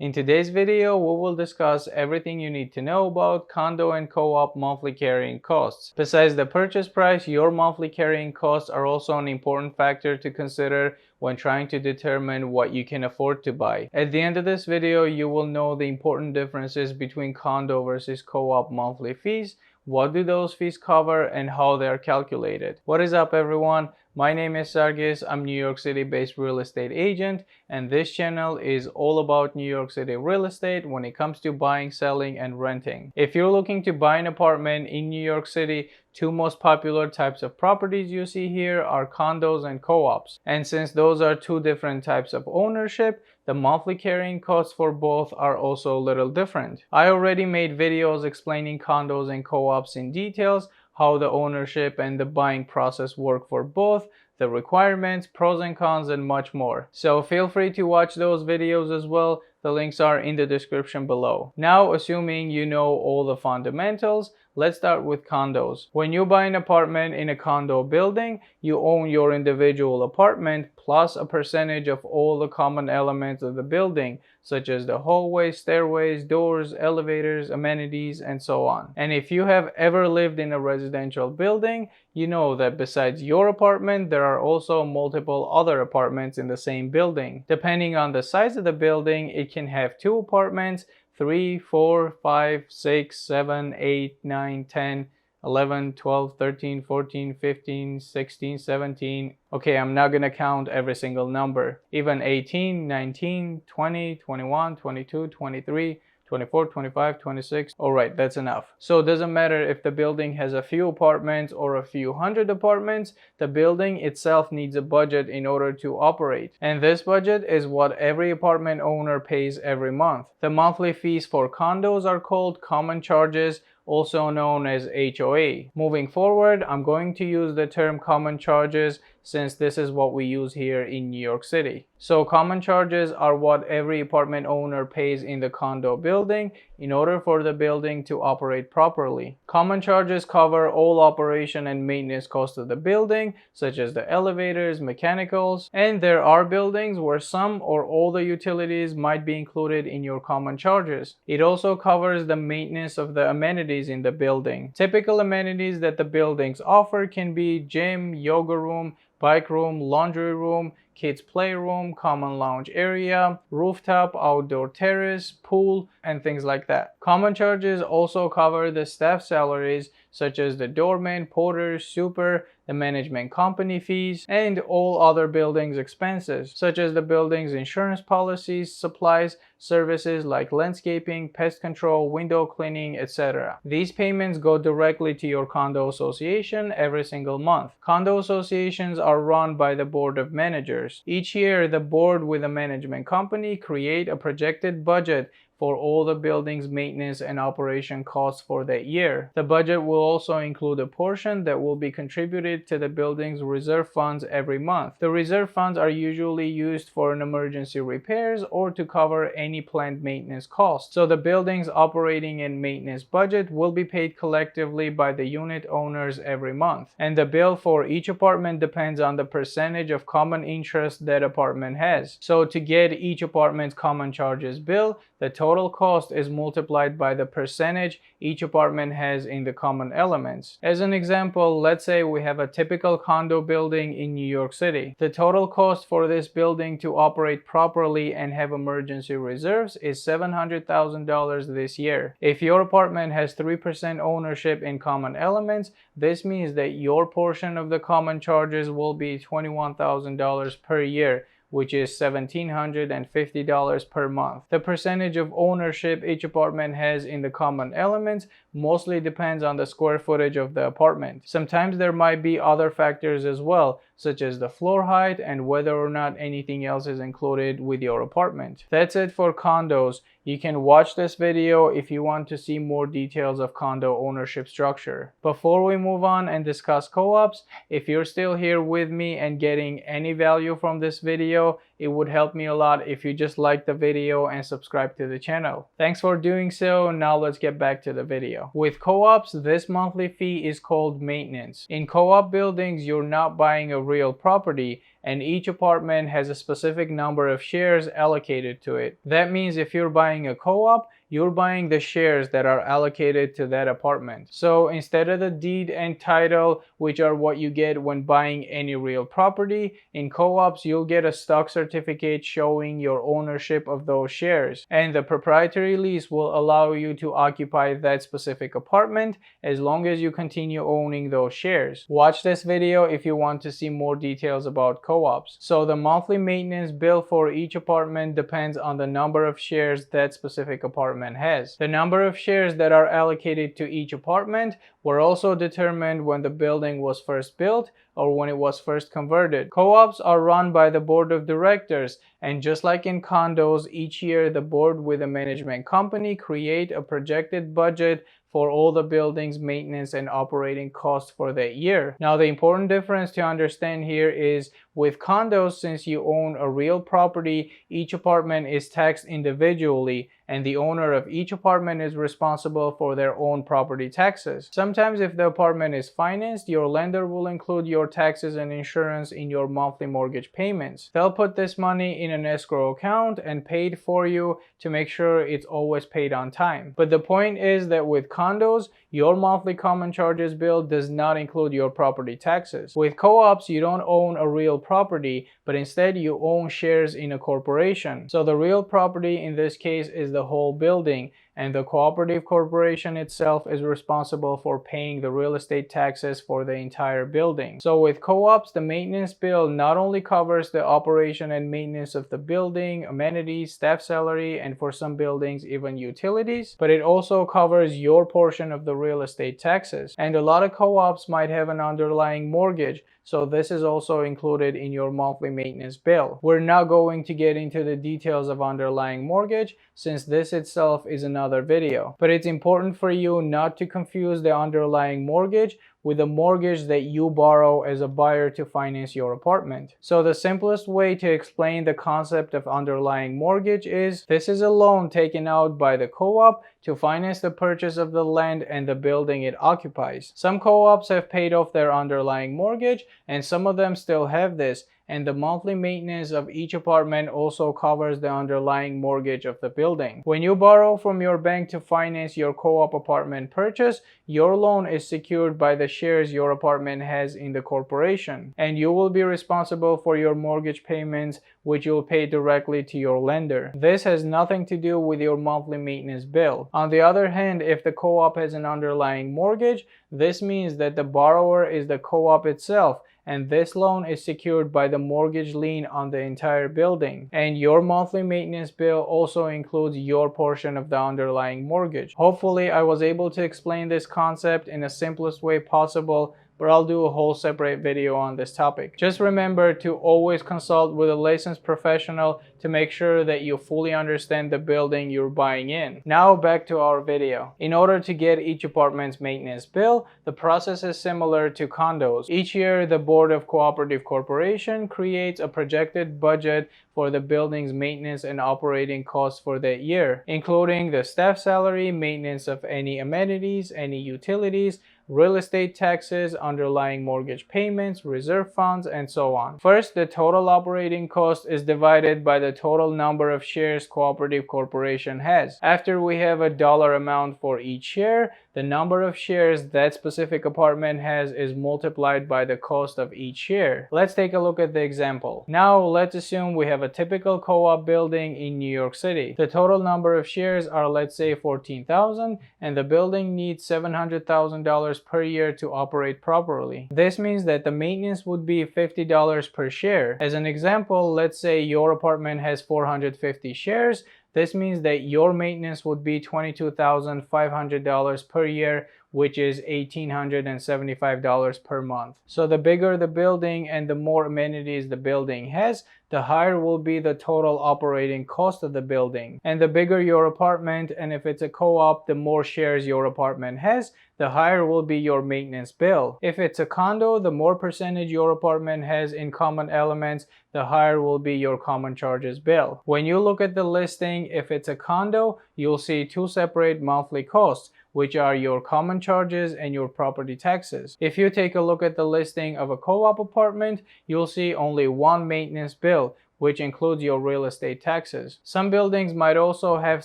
In today's video, we will discuss everything you need to know about condo and co-op monthly carrying costs. Besides the purchase price, your monthly carrying costs are also an important factor to consider when trying to determine what you can afford to buy. At the end of this video, you will know the important differences between condo versus co-op monthly fees, what do those fees cover, and how they are calculated. What is up, everyone? My name is Sargis. I'm New York City based real estate agent, and this channel is all about New York City real estate when it comes to buying, selling, and renting. If you're looking to buy an apartment in New York City, two most popular types of properties you see here are condos and co-ops. And since those are two different types of ownership, the monthly carrying costs for both are also a little different. I already made videos explaining condos and co-ops in details, how the ownership and the buying process work for both, the requirements, pros and cons, and much more. So feel free to watch those videos as well. The links are in the description below. Now, assuming you know all the fundamentals, let's start with condos. When you buy an apartment in a condo building, you own your individual apartment plus a percentage of all the common elements of the building, such as the hallways, stairways, doors, elevators, amenities, and so on. And if you have ever lived in a residential building, you know that besides your apartment, there are also multiple other apartments in the same building. Depending on the size of the building, it can have 2 apartments, 3, 4, 5, 6, 7, 8, 9, 10, 11, 12, 13, 14, 15, 16, 17. Okay, I'm not gonna count every single number. Even 18, 19, 20, 21, 22, 23, 24, 25, 26. Alright, that's enough. So it doesn't matter if the building has a few apartments or a few hundred apartments, the building itself needs a budget in order to operate. And this budget is what every apartment owner pays every month. The monthly fees for condos are called common charges, also known as HOA. Moving forward, I'm going to use the term common charges since this is what we use here in New York City. So common charges are what every apartment owner pays in the condo building in order for the building to operate properly. Common charges cover all operation and maintenance costs of the building, such as the elevators, mechanicals, and there are buildings where some or all the utilities might be included in your common charges. It also covers the maintenance of the amenities in the building. Typical amenities that the buildings offer can be gym, yoga room, bike room, laundry room, kids playroom, common lounge area, rooftop, outdoor terrace, pool, and things like that. Common charges also cover the staff salaries such as the doorman, porters, super, the management company fees, and all other buildings expenses such as the building's insurance policies, supplies, services like landscaping, pest control, window cleaning, etc. These payments go directly to your condo association every single month. Condo associations are run by the board of managers. Each year, the board with a management company create a projected budget for all the building's maintenance and operation costs for that year. The budget will also include a portion that will be contributed to the building's reserve funds every month. The reserve funds are usually used for an emergency repairs or to cover any planned maintenance costs. So the building's operating and maintenance budget will be paid collectively by the unit owners every month. And the bill for each apartment depends on the percentage of common interest that apartment has. So to get each apartment's common charges bill, the total cost is multiplied by the percentage each apartment has in the common elements. As an example, let's say we have a typical condo building in New York City. The total cost for this building to operate properly and have emergency reserves is $700,000 this year. If your apartment has 3% ownership in common elements, this means that your portion of the common charges will be $21,000 per year, which is $1,750 per month. The percentage of ownership each apartment has in the common elements mostly depends on the square footage of the apartment. Sometimes there might be other factors as well, such as the floor height and whether or not anything else is included with your apartment. That's it for condos. You can watch this video if you want to see more details of condo ownership structure. Before we move on and discuss co-ops, if you're still here with me and getting any value from this video, it would help me a lot if you just like the video and subscribe to the channel. Thanks for doing so. Now let's get back to the video. With co-ops, this monthly fee is called maintenance. In co-op buildings, you're not buying a real property, and each apartment has a specific number of shares allocated to it. That means if you're buying a co-op, you're buying the shares that are allocated to that apartment. So instead of the deed and title, which are what you get when buying any real property, in co-ops you'll get a stock certificate showing your ownership of those shares. And the proprietary lease will allow you to occupy that specific apartment as long as you continue owning those shares. Watch this video if you want to see more details about co-ops. So the monthly maintenance bill for each apartment depends on the number of shares that specific apartment has. The number of shares that are allocated to each apartment were also determined when the building was first built or when it was first converted. Co-ops are run by the board of directors, and just like in condos, each year the board with a management company create a projected budget for all the building's maintenance and operating costs for that year. Now, the important difference to understand here is with condos, since you own a real property, each apartment is taxed individually, and the owner of each apartment is responsible for their own property taxes. Sometimes if the apartment is financed, your lender will include your taxes and insurance in your monthly mortgage payments. They'll put this money in an escrow account and pay it for you to make sure it's always paid on time. But the point is that with condos, your monthly common charges bill does not include your property taxes. With co-ops, you don't own a real property, but instead you own shares in a corporation. So the real property in this case is the whole building, and the cooperative corporation itself is responsible for paying the real estate taxes for the entire building. So with co-ops, the maintenance bill not only covers the operation and maintenance of the building, amenities, staff salary, and for some buildings even utilities, but it also covers your portion of the real estate taxes. And a lot of co-ops might have an underlying mortgage, so this is also included in your monthly maintenance bill. We're not going to get into the details of underlying mortgage since this itself is another video. But it's important for you not to confuse the underlying mortgage with the mortgage that you borrow as a buyer to finance your apartment. So the simplest way to explain the concept of underlying mortgage is this is a loan taken out by the co-op to finance the purchase of the land and the building it occupies. Some co-ops have paid off their underlying mortgage, and some of them still have this, and the monthly maintenance of each apartment also covers the underlying mortgage of the building. When you borrow from your bank to finance your co-op apartment purchase, your loan is secured by the shares your apartment has in the corporation, and you will be responsible for your mortgage payments, which you'll pay directly to your lender. This has nothing to do with your monthly maintenance bill. On the other hand, if the co-op has an underlying mortgage, this means that the borrower is the co-op itself, and this loan is secured by the mortgage lien on the entire building. And your monthly maintenance bill also includes your portion of the underlying mortgage. Hopefully, I was able to explain this concept in the simplest way possible, but I'll do a whole separate video on this topic. Just remember to always consult with a licensed professional to make sure that you fully understand the building you're buying in. Now back to our video. In order to get each apartment's maintenance bill, the process is similar to condos. Each year, the Board of Cooperative Corporation creates a projected budget for the building's maintenance and operating costs for that year, including the staff salary, maintenance of any amenities, any utilities, real estate taxes, underlying mortgage payments, reserve funds, and so on. First, the total operating cost is divided by the total number of shares Cooperative Corporation has. After we have a dollar amount for each share, the number of shares that specific apartment has is multiplied by the cost of each share. Let's take a look at the example. Now, let's assume we have a typical co-op building in New York City. The total number of shares are, let's say, 14,000, and the building needs $700,000 per year to operate properly. This means that the maintenance would be $50 per share. As an example, let's say your apartment has 450 shares. This means that your maintenance would be $22,500 per year, which is $1,875 per month. So the bigger the building and the more amenities the building has, the higher will be the total operating cost of the building. And the bigger your apartment, and if it's a co-op, the more shares your apartment has, the higher will be your maintenance bill. If it's a condo, the more percentage your apartment has in common elements, the higher will be your common charges bill. When you look at the listing, if it's a condo, you'll see two separate monthly costs, which are your common charges and your property taxes. If you take a look at the listing of a co-op apartment, you'll see only one maintenance bill, which includes your real estate taxes. Some buildings might also have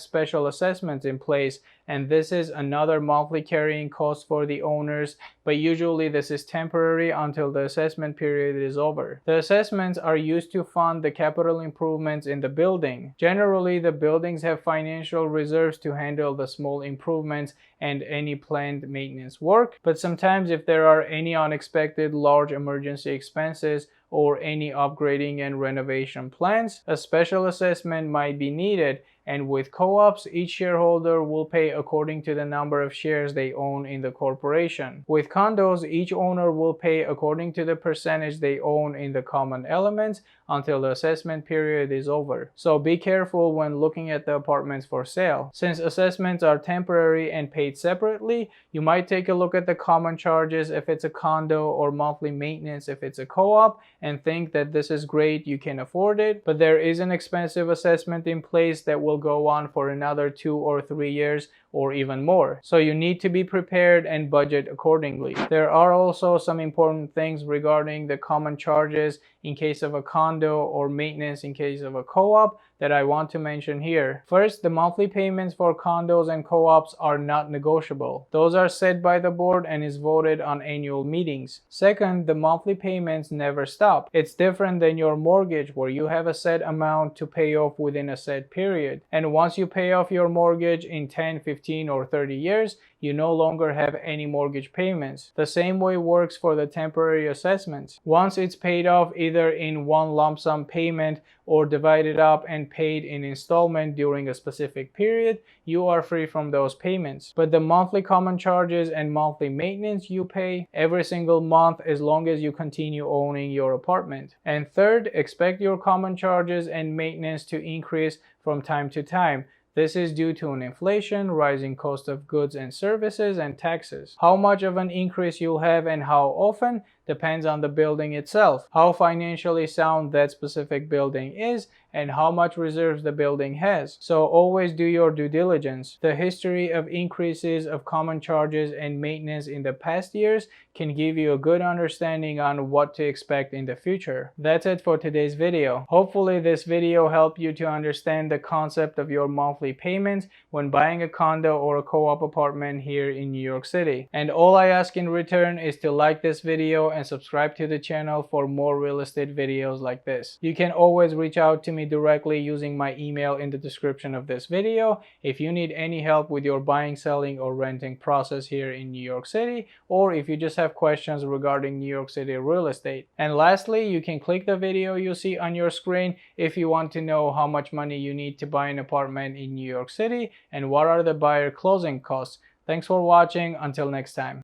special assessments in place, and this is another monthly carrying cost for the owners, but usually this is temporary until the assessment period is over. The assessments are used to fund the capital improvements in the building. Generally, the buildings have financial reserves to handle the small improvements and any planned maintenance work, but sometimes if there are any unexpected large emergency expenses or any upgrading and renovation plans, a special assessment might be needed. And with co-ops, each shareholder will pay according to the number of shares they own in the corporation. With condos, each owner will pay according to the percentage they own in the common elements until the assessment period is over. So be careful when looking at the apartments for sale. Since assessments are temporary and paid separately, you might take a look at the common charges if it's a condo or monthly maintenance if it's a co-op and think that this is great, you can afford it, but there is an expensive assessment in place that will go on for another 2 or 3 years or even more. So you need to be prepared and budget accordingly. There are also some important things regarding the common charges in case of a condo or maintenance in case of a co-op that I want to mention here. First, the monthly payments for condos and co-ops are not negotiable. Those are set by the board and is voted on annual meetings. Second, the monthly payments never stop. It's different than your mortgage where you have a set amount to pay off within a set period. And once you pay off your mortgage in 10, 15, or 30 years, you no longer have any mortgage payments. The same way works for the temporary assessments. Once it's paid off either in one lump sum payment or divided up and paid in installment during a specific period, you are free from those payments. But the monthly common charges and monthly maintenance you pay every single month as long as you continue owning your apartment. And third, expect your common charges and maintenance to increase from time to time. This is due to an inflation, rising cost of goods and services, and taxes. How much of an increase you'll have and how often depends on the building itself, how financially sound that specific building is, and how much reserves the building has. So always do your due diligence. The history of increases of common charges and maintenance in the past years can give you a good understanding on what to expect in the future. That's it for today's video. Hopefully this video helped you to understand the concept of your monthly payments when buying a condo or a co-op apartment here in New York City. And all I ask in return is to like this video and subscribe to the channel for more real estate videos like this. You can always reach out to me directly using my email in the description of this video if you need any help with your buying, selling, or renting process here in New York City, or if you just have questions regarding New York City real estate. And lastly, you can click the video you see on your screen if you want to know how much money you need to buy an apartment in New York City and what are the buyer closing costs. Thanks for watching. Until next time.